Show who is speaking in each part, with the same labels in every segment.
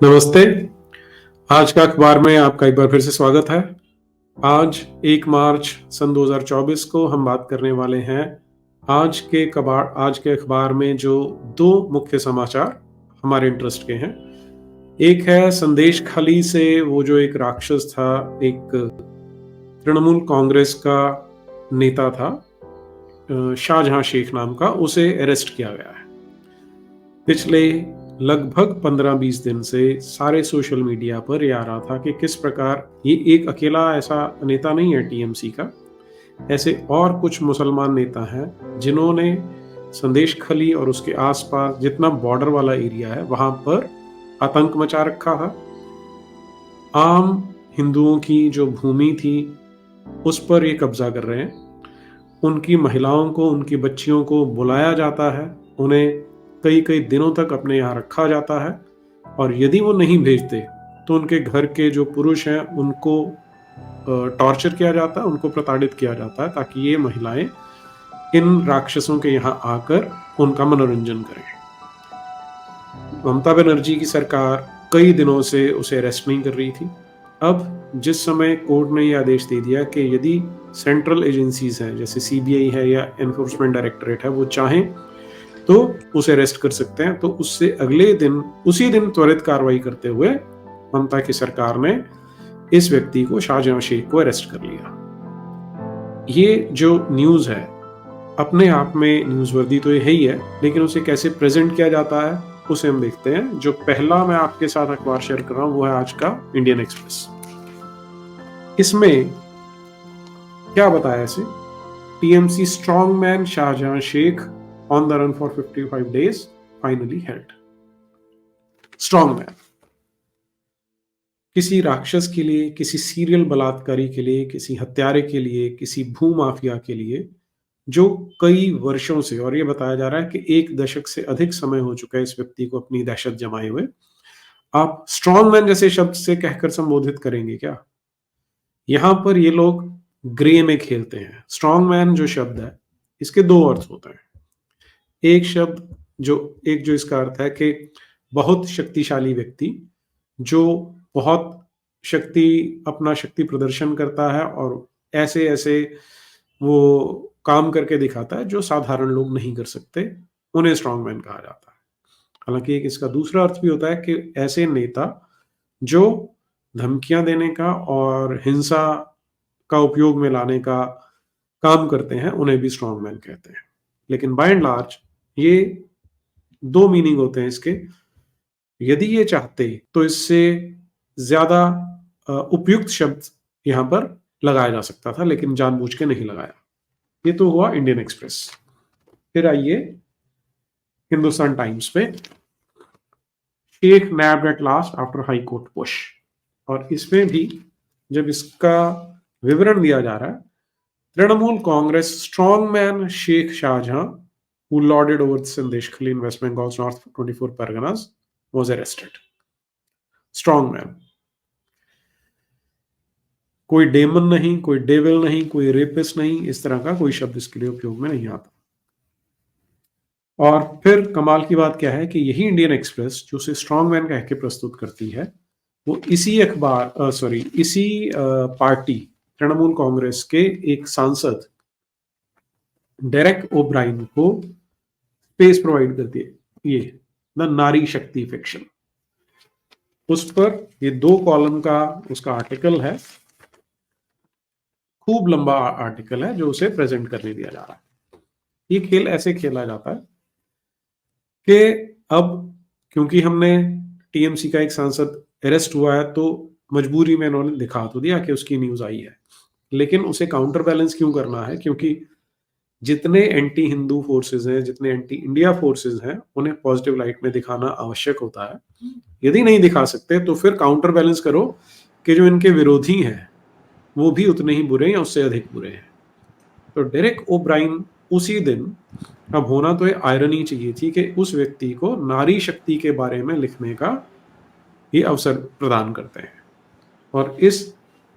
Speaker 1: नमस्ते। आज का अखबार में आपका एक बार फिर से स्वागत है। आज 1 मार्च सन 2024 को हम बात करने वाले हैं आज के अखबार में जो 2 मुख्य समाचार हमारे इंटरेस्ट के हैं। एक है संदेशखाली से वो जो एक राक्षस था, एक तृणमूल कांग्रेस का नेता था, शाहजहां शेख नाम का, उसे अरेस्ट किया गया है। पिछले लगभग 15-20 दिन से सारे सोशल मीडिया पर ये आ रहा था कि किस प्रकार ये एक अकेला ऐसा नेता नहीं है टीएमसी का, ऐसे और कुछ मुसलमान नेता हैं जिन्होंने संदेशखली और उसके आसपास जितना बॉर्डर वाला एरिया है वहां पर आतंक मचा रखा था। आम हिंदुओं की जो भूमि थी उस पर ये कब्जा कर रहे हैं। उनकी महिलाओं को, उनकी बच्चियों को बुलाया जाता है, उन्हें कई कई दिनों तक अपने यहाँ रखा जाता है और यदि वो नहीं भेजते तो उनके घर के जो पुरुष हैं उनको टॉर्चर किया जाता है, उनको प्रताड़ित किया जाता है ताकि ये महिलाएं इन राक्षसों के यहाँ आकर उनका मनोरंजन करें। ममता बनर्जी की सरकार कई दिनों से उसे अरेस्ट नहीं कर रही थी। अब जिस समय कोर्ट ने यह आदेश दे दिया कि यदि सेंट्रल एजेंसीज हैं जैसे सीबीआई है या एनफोर्समेंट डायरेक्टरेट है वो चाहें तो उसे अरेस्ट कर सकते हैं, तो उससे अगले दिन उसी दिन त्वरित कार्रवाई करते हुए ममता की सरकार ने इस व्यक्ति को, शाहजहां शेख को, अरेस्ट कर लिया। ये जो न्यूज है अपने आप में न्यूजवर्दी तो यही है, लेकिन उसे कैसे प्रेजेंट किया जाता है उसे हम देखते हैं। जो पहला मैं आपके साथ अखबार शेयर कर रहा हूं वो है आज का इंडियन एक्सप्रेस। इसमें क्या बताया इसे, TMC strongman Shahjahan Sheikh on the run for 55 days finally held. Strongman किसी राक्षस के लिए, किसी सीरियल बलात्कारी के लिए, किसी हत्यारे के लिए, किसी भूमाफिया के लिए जो कई वर्षों से, और ये बताया जा रहा है कि 1 दशक से अधिक समय हो चुका है इस व्यक्ति को अपनी दहशत जमाए हुए, आप स्ट्रॉन्गमैन जैसे शब्द से कहकर संबोधित करेंगे क्या? यहां पर ये लोग ग्रे में खेलते हैं। स्ट्रॉन्गमैन जो शब्द है इसके 2 अर्थ होते हैं। एक जो इसका अर्थ है कि बहुत शक्तिशाली व्यक्ति जो बहुत अपना शक्ति प्रदर्शन करता है और ऐसे ऐसे वो काम करके दिखाता है जो साधारण लोग नहीं कर सकते, उन्हें स्ट्रॉन्गमैन कहा जाता है। हालांकि एक इसका दूसरा अर्थ भी होता है कि ऐसे नेता जो धमकियां देने का और हिंसा का उपयोग में लाने का काम करते हैं उन्हें भी स्ट्रॉन्गमैन कहते हैं। लेकिन बाय एंड लार्ज ये 2 मीनिंग होते हैं इसके। यदि ये चाहते तो इससे ज्यादा उपयुक्त शब्द यहां पर लगाया जा सकता था, लेकिन जानबूझ के नहीं लगाया। ये तो हुआ इंडियन एक्सप्रेस। फिर आइए हिंदुस्तान टाइम्स पे, Sheikh nabbed at last after high court push. और इसमें भी जब इसका विवरण दिया जा रहा है, Trinamool Congress strongman Sheikh Shahjahan who lauded over the Sandeshkhali in West Bengal's North 24 Parganas was arrested. Strongman, कोई डेमन नहीं, कोई डेविल नहीं, कोई रेपिस्ट नहीं, इस तरह का कोई शब्द इसके लिए उपयोग में नहीं आता। और फिर कमाल की बात क्या है कि यही इंडियन एक्सप्रेस जो उसे स्ट्रॉन्गमैन कह के प्रस्तुत करती है वो इसी पार्टी तृणमूल कांग्रेस के एक सांसद डेरेक ओब्राइन को स्पेस प्रोवाइड करती है। ये द नारी शक्ति फिक्शन, उस पर ये 2 कॉलम का उसका आर्टिकल है, खूब लंबा आर्टिकल है जो उसे प्रेजेंट करने दिया जा रहा है। ये खेल ऐसे खेला जाता है कि अब क्योंकि हमने टीएमसी का एक सांसद अरेस्ट हुआ है तो मजबूरी में इन्होंने दिखा तो दिया कि उसकी न्यूज आई है, लेकिन उसे काउंटर बैलेंस क्यों करना है? क्योंकि जितने एंटी हिंदू फोर्सेस हैं, जितने एंटी इंडिया फोर्सेस हैं, उन्हें पॉजिटिव लाइट में दिखाना आवश्यक होता है। यदि नहीं दिखा सकते तो फिर काउंटर बैलेंस करो कि जो इनके विरोधी हैं वो भी उतने ही बुरे या उससे अधिक बुरे हैं। तो डेरेक ओब्राइन उसी दिन, अब होना तो ये आयरनी चाहिए थी कि उस व्यक्ति को नारी शक्ति के बारे में लिखने का ये अवसर प्रदान करते हैं, और इस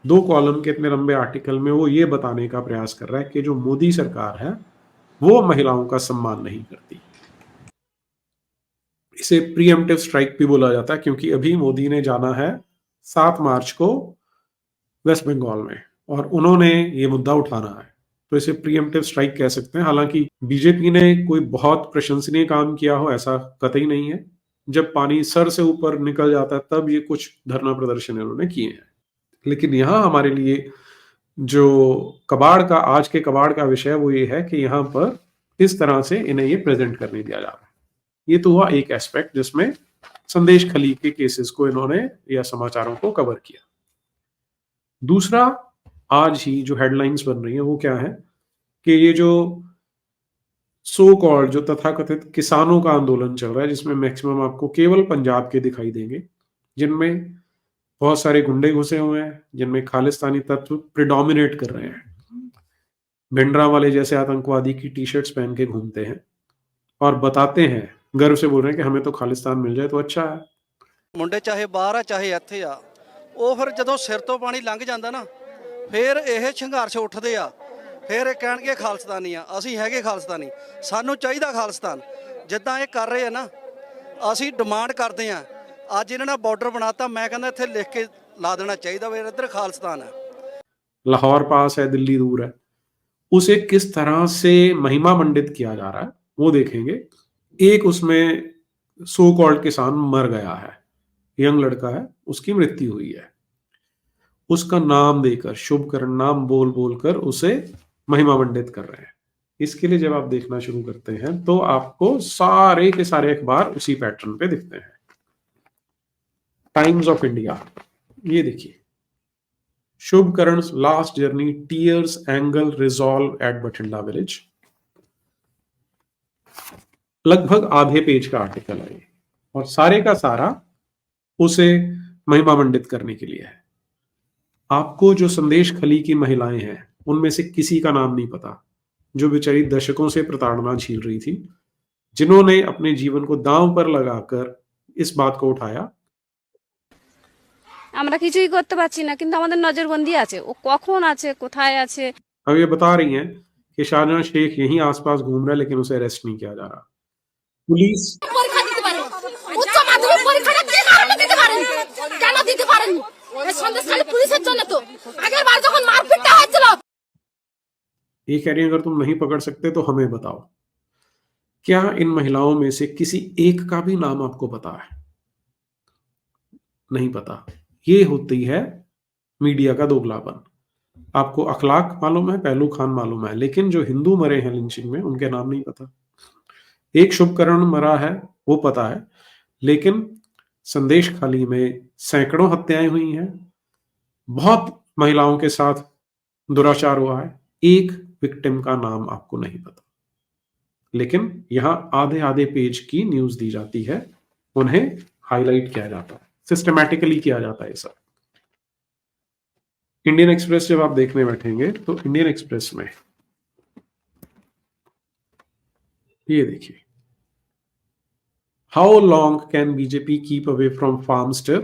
Speaker 1: 2 कॉलम के इतने लंबे आर्टिकल में वो ये बताने का प्रयास कर रहा है कि जो मोदी सरकार है वो महिलाओं का सम्मान नहीं करती। इसे प्रीएम्प्टिव स्ट्राइक भी बोला जाता है, क्योंकि अभी मोदी ने जाना है 7 मार्च को वेस्ट बंगाल में और उन्होंने ये मुद्दा उठाना है, तो इसे प्रीएम्प्टिव स्ट्राइक कह सकते हैं। हालांकि बीजेपी ने कोई बहुत प्रशंसनीय काम किया हो ऐसा कतई नहीं है। जब पानी सर से ऊपर निकल जाता है तब ये कुछ धरना प्रदर्शन इन्होंने किए हैं। लेकिन यहाँ हमारे लिए जो कबाड़ का, आज के कबाड़ का विषय वो ये है कि यहाँ पर इस तरह से इन्हें ये प्रेजेंट करने दिया जा रहा है। ये तो हुआ एक एस्पेक्ट जिसमें संदेश खली के केसेस को इन्होंने या समाचारों को कवर किया। दूसरा, आज ही जो हेडलाइंस बन रही है वो क्या है कि ये जो सो कॉल्ड जो तथाकथित किसानों का आंदोलन चल रहा है, जिसमें मैक्सिमम आपको केवल पंजाब के दिखाई देंगे, जिनमें बहुत सारे गुंडे घुसे हुए हैं, जिनमें खालिस्तानी तत्व प्रिडोमिनेट कर रहे हैं, भिंडरा वाले जैसे आतंकवादी की टी शर्ट्स पहन के घूमते हैं और बताते हैं, गर्व से बोल रहे हैं कि हमें तो खालिस्तान मिल जाए तो अच्छा है।
Speaker 2: मुंडे चाहे बाहर आ चाहे ਇੱਥੇ ਆ, ਉਹ ਫਿਰ ਜਦੋਂ ਸਿਰ ਤੋਂ ਪਾਣੀ ਲੰਘ ਜਾਂਦਾ ਨਾ, ਫਿਰ ਇਹ ਸੰਘਰਸ਼ ਉੱਠਦੇ ਆ, ਫਿਰ ਇਹ ਕਹਿਣਗੇ ਖਾਲਸਤਾਨੀ ਆ। ਅਸੀਂ ਹੈਗੇ ਖਾਲਸਤਾਨੀ, ਸਾਨੂੰ ਚਾਹੀਦਾ ਖਾਲਸਤਾਨ। ਜਿੱਦਾਂ ਇਹ ਕਰ ਰਹੇ ਆ ਨਾ, ਅਸੀਂ ਡਿਮਾਂਡ ਕਰਦੇ ਆ। ਅੱਜ ਇਹਨਾਂ ਨੇ ਬਾਰਡਰ ਬਣਾਤਾ, ਮੈਂ ਕਹਿੰਦਾ ਇੱਥੇ ਲਿਖ ਕੇ ਲਾ ਦੇਣਾ ਚਾਹੀਦਾ ਵੀ ਇੱਧਰ ਖਾਲਸਤਾਨ है।
Speaker 1: लाहौर पास है, दिल्ली दूर है, उसे किस तरह से महिमा मंडित किया जा रहा है वो देखेंगे। एक उसमें सो कॉल्ड किसान मर गया है, यंग लड़का है, उसकी मृत्यु हुई है, उसका नाम देकर शुभकरण नाम बोल बोलकर उसे महिमा मंडित कर रहे हैं। इसके लिए जब आप देखना शुरू करते हैं तो आपको सारे के सारे अखबार उसी पैटर्न पे दिखते हैं। टाइम्स ऑफ इंडिया, ये देखिए, Shubhkaran last journey tears angle resolve at Bathinda village. लगभग आधे पेज का आर्टिकल है ये, और सारे का सारा उसे महिमा मंडित करने के लिए है। आपको जो संदेश खली की महिलाएं हैं उनमें से किसी का नाम नहीं पता, जो बेचारी दशकों से प्रताड़ना झेल रही थी, जिन्होंने अपने जीवन को दांव पर लगाकर इस बात को उठाया।
Speaker 3: আমরা কিছুই করতে পারছি না, কিন্তু আমাদের নজরবন্দি আছে, ও কখন আছে কোথায় আছে।
Speaker 1: अब ये बता रही हैं कि शाहजहां शेख यहीं आसपास घूम रहा है लेकिन उसे अरेस्ट नहीं किया जा रहा। पुलिस
Speaker 4: পরীক্ষা দিতে পারে, উচ্চ মাধ্যমিক পরীক্ষাটা কি কারণে দিতে পারেন, কেন দিতে পারেন? এই সন্দেশখালী পুলিশের জন্য তো আগের বার যখন মারপিটটা হয়েছিল।
Speaker 1: ये कह रही है अगर तुम नहीं पकड़ सकते तो हमें बताओ। क्या इन महिलाओं में से किसी एक का भी नाम आपको पता है? नहीं पता। ये होती है मीडिया का दोगलापन। आपको अखलाक मालूम है, पहलू खान मालूम है, लेकिन जो हिंदू मरे हैं लिंचिंग में उनके नाम नहीं पता। एक शुभकरण मरा है वो पता है, लेकिन संदेश खाली में सैकड़ों हत्याएं हुई हैं, बहुत महिलाओं के साथ दुराचार हुआ है, एक विक्टिम का नाम आपको नहीं पता। लेकिन यहां आधे आधे पेज की न्यूज दी जाती है, उन्हें हाईलाइट किया जाता है, सिस्टमैटिकली किया जाता है सब। इंडियन एक्सप्रेस जब आप देखने बैठेंगे तो इंडियन एक्सप्रेस में ये देखिए, how long can BJP keep away from farm stir,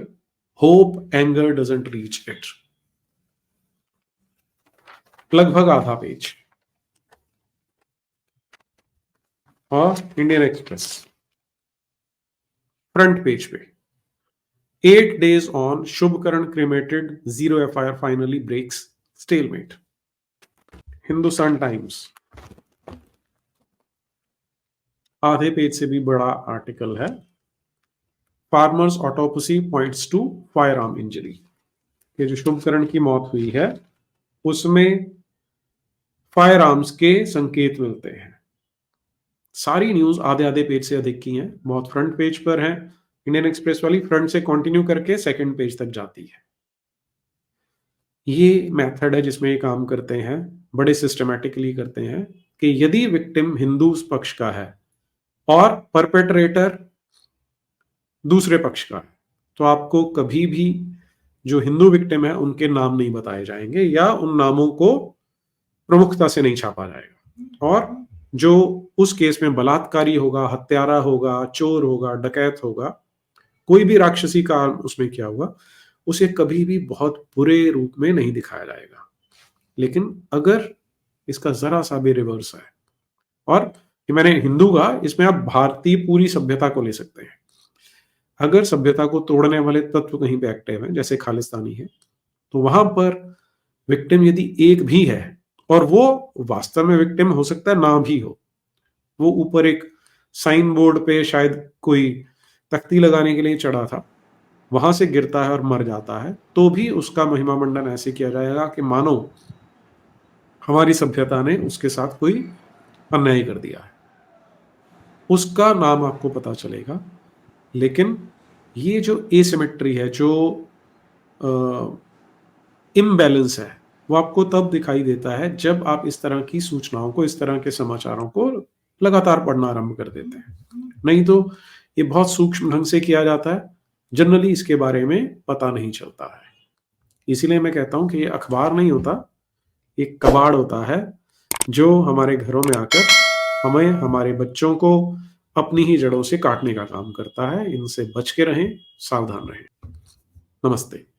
Speaker 1: hope anger doesn't reach it. लगभग आधा पेज। और इंडियन एक्सप्रेस फ्रंट पेज पे 8 days on, Shubhkaran cremated, 0 FIR finally breaks stalemate। Hindustan Times आधे पेज से भी बड़ा आर्टिकल है, farmer's autopsy points to firearm injury. ये जो शुभकरण की मौत हुई है उसमें फायर आर्म्स के संकेत मिलते हैं। सारी न्यूज आधे आधे पेज से अधिक की हैं, बहुत फ्रंट पेज पर है। इंडियन एक्सप्रेस वाली फ्रंट से कंटिन्यू करके सेकंड पेज तक जाती है। ये मेथड है जिसमें ये काम करते हैं, बड़े सिस्टमैटिकली करते हैं कि यदि विक्टिम हिंदू पक्ष का है और परपेट्रेटर दूसरे पक्ष का है, तो आपको कभी भी जो हिंदू विक्टिम है उनके नाम नहीं बताए जाएंगे या उन नामों को प्रमुखता से नहीं छापा जाएगा। और जो उस केस में बलात्कारी होगा, हत्यारा होगा, चोर होगा, डकैत होगा, कोई भी राक्षसी काम उसमें किया हुआ, उसे कभी भी बहुत बुरे रूप में नहीं दिखाया जाएगा। लेकिन अगर इसका जरा सा भी रिवर्स है, और ये मैंने हिंदू का, इसमें आप भारतीय पूरी सभ्यता को ले सकते हैं, अगर सभ्यता को तोड़ने वाले तत्व कहीं पे एक्टिव हैं, जैसे खालिस्तानी है, तो वहां पर विक्टिम यदि एक भी है, और वो वास्तव में विक्टिम हो सकता है ना भी हो, वो ऊपर एक साइन बोर्ड पे शायद कोई तख्ती लगाने के लिए चढ़ा था, वहां से गिरता है और मर जाता है, तो भी उसका महिमा मंडन ऐसे किया जाएगा कि मानो हमारी सभ्यता ने उसके साथ कोई अन्याय कर दिया है। उसका नाम आपको पता चलेगा। लेकिन ये जो एसिमेट्री है, जो इम्बैलेंस है, वो आपको तब दिखाई देता है जब आप इस तरह की सूचनाओं को, इस तरह के समाचारों को लगातार पढ़ना आरंभ कर देते हैं। नहीं तो ये बहुत सूक्ष्म ढंग से किया जाता है, जनरली इसके बारे में पता नहीं चलता है। इसीलिए मैं कहता हूं कि ये अखबार नहीं होता, एक कबाड़ होता है जो हमारे घरों में आकर हमें, हमारे बच्चों को अपनी ही जड़ों से काटने का काम करता है। इनसे बच के रहें, सावधान रहें। नमस्ते।